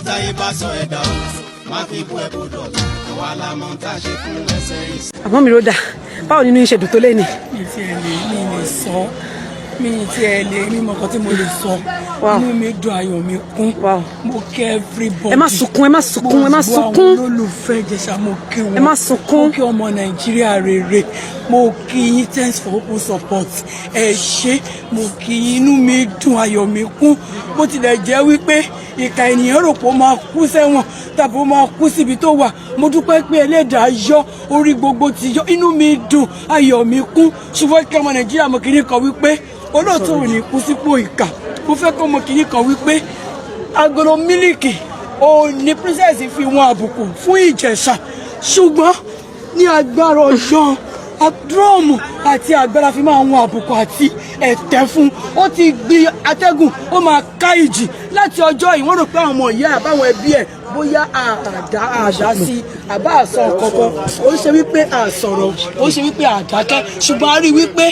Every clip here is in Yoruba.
táyé bá sọ ẹ̀dá o má fi kú ẹ̀bùn dọ̀la àwa la mọ̀ tá a ṣe fún ẹsẹ̀ ìsìn. àmọ́ mi ló dà báwo nínú iṣẹ́ dùn tó lé ni. mi ti ẹ̀ lè sọ mi ti ẹ̀ lè ní mọ̀kàn tí mo lè sọ inú mi dùn ayọ̀ mi kún mo kẹ́ everybody. ẹ má sunkún ẹ má sunkún ẹ má sunkún. mo olólùfẹ́ Ìjẹ̀ṣà mo kí wọn. ẹ má sunkún. mo kí ọmọ Nàìjíríà rere mo kí yín thanks for open support ẹ ṣé mo kí yín inú mi dùn ayọ̀ mi kún bó tilẹ̀ jẹ́ wípé ìka ènìyàn rò pé ó máa kú sẹ́wọ̀n tàbí ó máa kú síbi tó wà mo dúpẹ́ pé Ẹlẹ́dàá yọ orí gbogbo ti yọ inú mi dùn ayọ̀ mi kún ṣùgbọ́n kí ọmọ Nàìjíríà mọ̀ kìíní kan wípé olóòtú ò ní kú sípò ìkà mo fẹ́ kọ́ ọmọ kìíní kan wípé agolo mílìkì ò ní princess fi wọn àbùkù fún Ìjẹ̀ṣà ṣùgbọ́n ní agbára ọjọ́ dúrọ́ọ̀mù àti agbára fi máa wọn àbùkù àti ẹ̀tẹ́ fún ó ti gbé atẹ́gùn ó máa ká ìjì láti ọjọ́ yìí wọ́n rò pé àwọn ọmọ ìyá àbáwọn ẹbí ẹ̀ bóyá àdá sí àbá àsọ kankan ó ṣe wípé àsọ̀rọ̀ ó ṣe wípé àdákẹ́ ṣùgbọ́n a rí wípé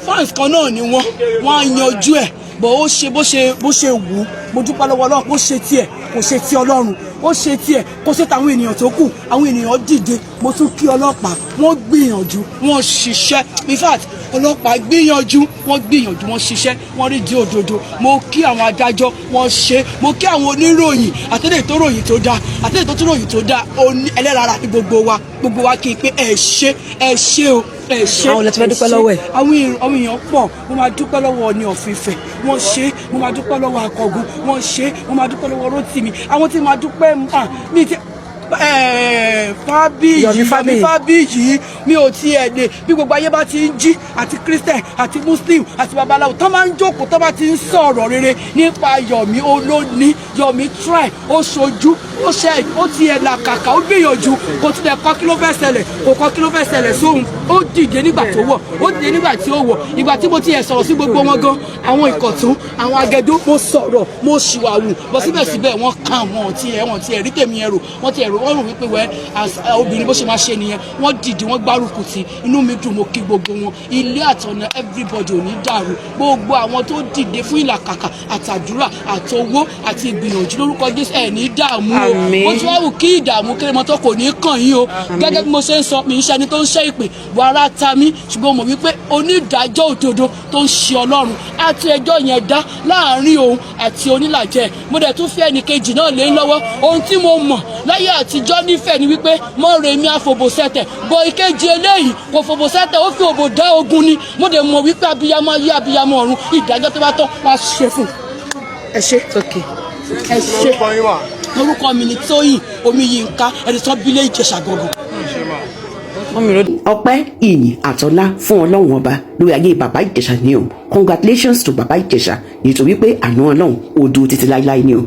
fans kan náà ni wọ́n á yanjú ẹ̀ bọ̀ ó ṣe bó ṣe wù ú mo dúpẹ́ lọ́wọ́ Ọlọ́run kó ṣe tiẹ̀ kò ṣe ti Ọlọ́run ó ṣe tiẹ̀ kó ṣe tàwọn ènìyàn tó kù àwọn ènìyàn dìde mo tún kí ọlọ́pàá wọ́n gbìyànjú wọ́n ṣiṣẹ́ in fact ọlọ́pàá gbìyànjú wọ́n ṣiṣẹ́ wọ́n rí di òdodo mo kí àwọn adájọ́ wọ́n ṣe mo kí àwọn oníròyìn àtẹ̀lé tó ròyìn tó dáa àtẹ̀lé tó tún ròyìn tó dáa ẹlẹ́rara ní gbogbo wa kí n pé ẹ ṣé o ẹ ṣé. àwọn olè tí wọ́n dúpẹ́ lọ́wọ́ ẹ̀. àwọn èèyàn pọ̀ mo máa dúpẹ́ lọ́wọ́ Ọọ̀ni of Ifẹ̀ wọ́n ṣe mo máa dúpẹ́ lọ́wọ́ Akọ̀gùn wọ́n ṣe mo máa dúpẹ́ lọ́wọ́ Rótìmí àwọn tí máa dúpẹ́ mi ti Fábíyì mi ò tiẹ̀ lè bí gbogbo ayé bá ti ń jí àti Christian àti Muslim àti babaláwo tó máa ń jókòó tó bá ti ń sọ̀rọ̀ rere nípa Yomi Olóní Yomi try ó ṣojú ó ṣe ó tiẹ̀ làkàkà ó gbìyànjú kò tilẹ̀ kọ́ kí ló fẹ́ ṣẹlẹ̀ kò kọ́ kí ló fẹ́ ṣẹlẹ̀ sóhun ó dìde nígbà tó wọ̀ ó dìde nígbà tí ó wọ̀ ìgbà tí mo tiẹ̀ sọ̀rọ̀ sí gbogbo wọn gan àwọn Ìkọ̀tún àwọn Agẹdó mo sọ̀rọ̀ mo ṣìwàwù bọ́ síbẹ̀síbẹ̀ wọ́n kàn wọ́n tiẹ̀ rí tèmi ẹ̀rù wọ́n tiẹ̀ rò wọ́n rò wípé wẹ́ obìnrin bó ṣe máa ṣe nìyẹn wọ́n dìde wọ́n gbárùkù tì inú mi dùn mo kí gbogbo wọn ilé àtọ̀nà everybody ò ní dàrú gbogbo àwọn tó dìde fún ìlàkàkà àtàdúrà àtowó àti ìgbìyànjú lórúkọ Jésù ẹ̀ ní dààmú o mo ti wá wù kí ìdààmú kérémọ́tò kò ní kàn yín o gẹ́gẹ́ bí mo ṣe ń sọ mi ń ṣe ẹni tó ń ṣe ìpè wàrà ta mí ṣùgbọ́n mo wípé onídàájọ́ òdodo tó ń ṣe Ọlọ́run àti ẹjọ́ yẹn dá láàrin òun àti onílàjẹ mo dẹ̀ tún fi ẹnìkejì náà lé lọ́wọ́ ohun tí mo mọ̀ láyé àtijọ́ nífẹ̀ẹ́ ni wípé Mọ́remí àfòbòsẹ́tẹ̀ bọ ìkejì eléyìí kò fòbòsẹ́tẹ̀ ó fi òbò dá ogun ni mo dẹ̀ mọ̀ wípé abiyamọ ayé abiyamọ ọ̀run ìdájọ́ tó bá tọ́ wá ṣe fún ẹ ṣe ẹ ṣe orúkọ mi ni Tóyìn Omiyinka ẹni tó bílé Ìjẹ̀ṣà gangan. ọpẹ́ ìyìn àtọlá fún Ọlọ́run ọba lórí ayé bàbá Ìjẹ̀ṣà ni o congratulations to bàbá Ìjẹ̀ṣà nítorí pé àná Ọlọ́run ojú títí láíláí ni o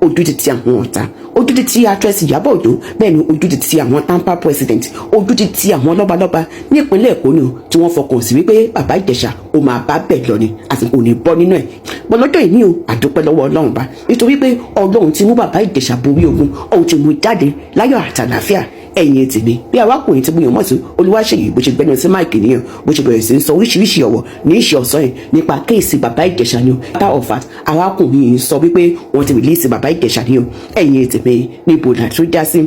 ojú títí àwọn ọ̀tá ojú títí actress Iyabo Ojo bẹ́ẹ̀ ni ojú títí àwọn tampa president ojú títí àwọn lọ́balọ́ba ní ìpínlẹ̀ Èkó ni o tí wọ́n fọkàn sí wípé bàbá Ìjẹ̀ṣà ó máa bá bẹ̀ lọ ni àti kò ní bọ́ nínú ẹ̀ bọ́lọ́jọ́ yìí ni o àdúpẹ́ lọ́wọ́ Ọlọ́run bá nítorí pé Ọlọ́run ti mú bàbá Ìjẹ̀ṣà borí ogun ọ̀hún ti mú jáde láyọ̀ àtàlàáfíà ẹ̀yin tèmi bí awakùnrin tí gbìyànjú mọ̀tò Olúwaṣèyí bó ṣe gbẹ́nu sí máìkì nìyẹn bó ṣe bẹ̀rẹ̀ sí ń sọ oríṣiríṣi ọ̀wọ̀ ní ìṣe ọ̀sán yẹn nípa kéèsì bàbá Ìjẹ̀ṣà ni o matter of fact awakùnrin yìí sọ wípé wọ́n ti rìlíìsì bàbá Ìjẹ̀ṣà ni o ẹ̀yin tèmi níbo là tó já sí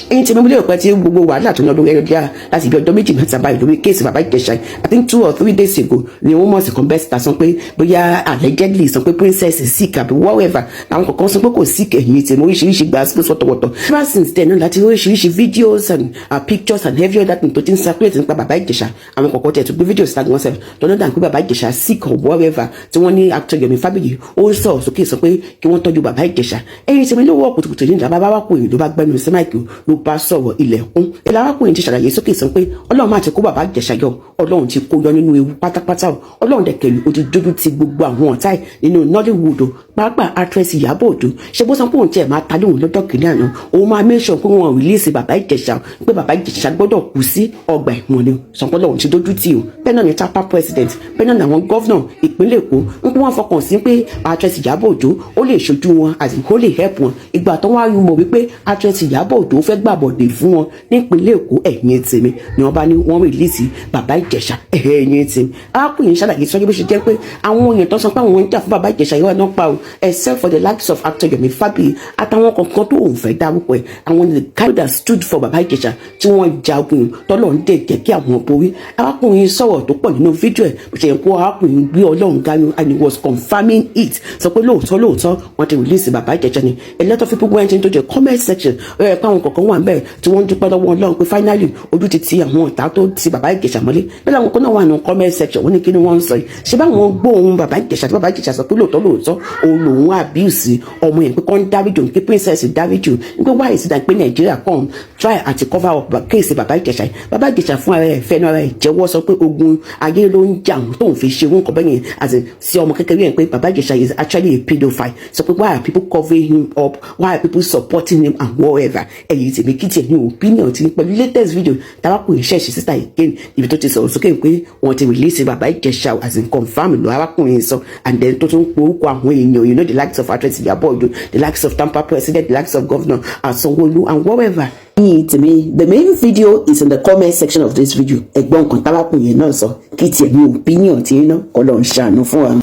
ẹ̀yin tèmi mo lérò pé tí gbogbo wàhálà tó ń lọ lórí ẹ̀rọ láti bí ọjọ́ méjì mẹ́ta báyìí lórí kéèsì bàbá Ìjẹ̀ṣà I think 2 or 3 days ago ni wọ́n mọ̀ sí kan bẹ́ẹ̀ síta sọ pé bóyá allegedly sọ pé princess sick àbí whatever àwọn kọ̀ọ̀kan sọ pé kò sick ẹ̀yin tèmi oríṣiríṣi gbà sí wọ́tọ̀wọ́tọ̀ ever since then náà láti oríṣiríṣi videos and pictures and every other thing tó ti ń circulate nípa bàbá Ìjẹ̀ṣà àwọn kọ̀ọ̀kan tẹ̀ tó gbé videos tag wọn sẹ́f lọ́nà dàn pé bàbá Ìjẹ̀ṣà sick or whatever tí wọ́n ní actor Yomi Fábíyì ó ń sọ̀rọ̀ sókè sọ pé kí wọ́n tọ́jú bàbá Ìjẹ̀ṣà ẹ̀yin tèmi ló wọ́ kùtùkùtù ní ìjà bàbá wákùnrin ló bá gbẹ́nu sí máìkì ló bá sọ̀rọ̀ ilẹ̀kùn ẹ̀là wákùnrin ti ṣàlàyé sókè sọ pé Ọlọ́run máa ti kó bàbá Ìjẹ̀ṣà yọ Ọlọ́run ti kó yọ nínú ewu pátápátá Ọlọ́run dẹ̀kẹ̀lú ó ti dójú ti gbogbo àwọn ọ̀tá ẹ̀ nínú Nollywood pàápàá actress Iyabo Ojo ṣe bó sọ pé òun tiẹ̀ máa ta lóhùn lọ́jọ́ kìíní àná òun máa make sure pé wọ́n release bàbá Ìjẹ̀ṣà pé bàbá Ìjẹ̀ṣà gbọ́dọ̀ kú sí ọgbà ẹ̀wọ̀n ni sọpọ́ lọ́run ti dójú tì o bẹ́ẹ̀ náà ni tampa president bẹ́ẹ̀ náà ni àwọn gọ́vnà ìpínlẹ̀ Èkó ń pé wọ́n fọkàn sí pé actress Iyabo Ojo ó lè ṣojú wọn àti ó lè help wọn. Ìgbà tó wá rí mọ̀ wípé actress Iyabo Ojo fẹ́ gbàbọ̀dè fún wọn nípínlẹ̀ Èkó, ẹ̀yìn tèmi ni wọ́n bá ní wọ́n release bàbá Ìjẹ̀ṣà, ẹ̀yìn tèmi. Arákùnrin ṣàlàyé sọ́jú bó ṣe jẹ́ pé àwọn èèyàn tó sọ pé àwọn ń jà fún bàbá Ìjẹ̀ṣà ìwà náà pa o, except for the likes of actor Yomi Fabiyi àtàwọn kankan tó òun fẹ́ dárúkọ ẹ̀. Àwọn the kind that stood for bàbá Ìjẹ̀ṣà tí wọ́n jagun tọ́lọ̀ ń dẹ̀ jẹ́ kí àwọn borí. Arákùnrin sọ̀rọ̀ tó pọ̀ nínú fídíò ẹ̀ bó ṣe yẹ kó arákùnrin gbé Ọlọ́run ganu and he was confirming it, sọ pé lóòótọ́ wọ́n ti release bàbá Ìjẹ̀ṣà ni. A lot of people went into the comment section pé àwọn kankan wà níbẹ̀ tí wọ́n ń dúpẹ́ lọ́wọ́ Ọlọ́run pé finally ojú ti àwọn ọ̀tá tó ti bàbá Ìjẹ̀ṣà mọ́lé. Bẹ́ẹ̀ làwọn kan náà wà nínú comment section wọ́n ní kí ni wọ́n ń sọ yìí, ṣé báwọn gbóhùn bàbá Ìjẹ̀ṣà tí bàbá Ìjẹ̀ṣà sọ pé lóòótọ́ òun lòun abuse ọmọ yẹn pé kán dáríjì òun kí princess dáríjì òun pé why is it that pé Nàìjíríà kàn try àti cover up case bàbá Ìjẹ̀ṣà yìí. Bàbá Ìjẹ̀ṣà fún ara ẹ̀ fẹ́nu ara ẹ̀ jẹ́wọ́ sọ pé ogun ayé ló ń jà òun tóun fi ṣe òun kọ̀ bẹ́ẹ̀ yẹn àti sí ọmọ kékeré yẹn pé bàbá Ìjẹ̀ṣà is actually a pedophile. Sọ pé why are people covering him up, why are people supporting him and whatever. Ẹ̀yìn tèmi kí tiẹ̀ ní opinion ti pẹ̀lú latest video tarakùnrin ṣẹ̀ṣẹ̀ síta again ibi tó ti sọ̀rọ̀ sókè pé wọ́n ti release bàbá Ìjẹ̀ṣà as in confam lọ arákùnrin sọ and then tó tún porúkọ àwọn èèyàn, you know, the likes of actress Iyabo Ojo, the likes of Tampa president, the likes of governor Sanwo-Olu and whatever. To me, the main video is in the comment section of this video. Ẹ̀gbọ́n kan tarakùnrin náà sọ kí tiẹ̀ ní opinion ti iná kọ́ lọ́n ṣàánú fún wa.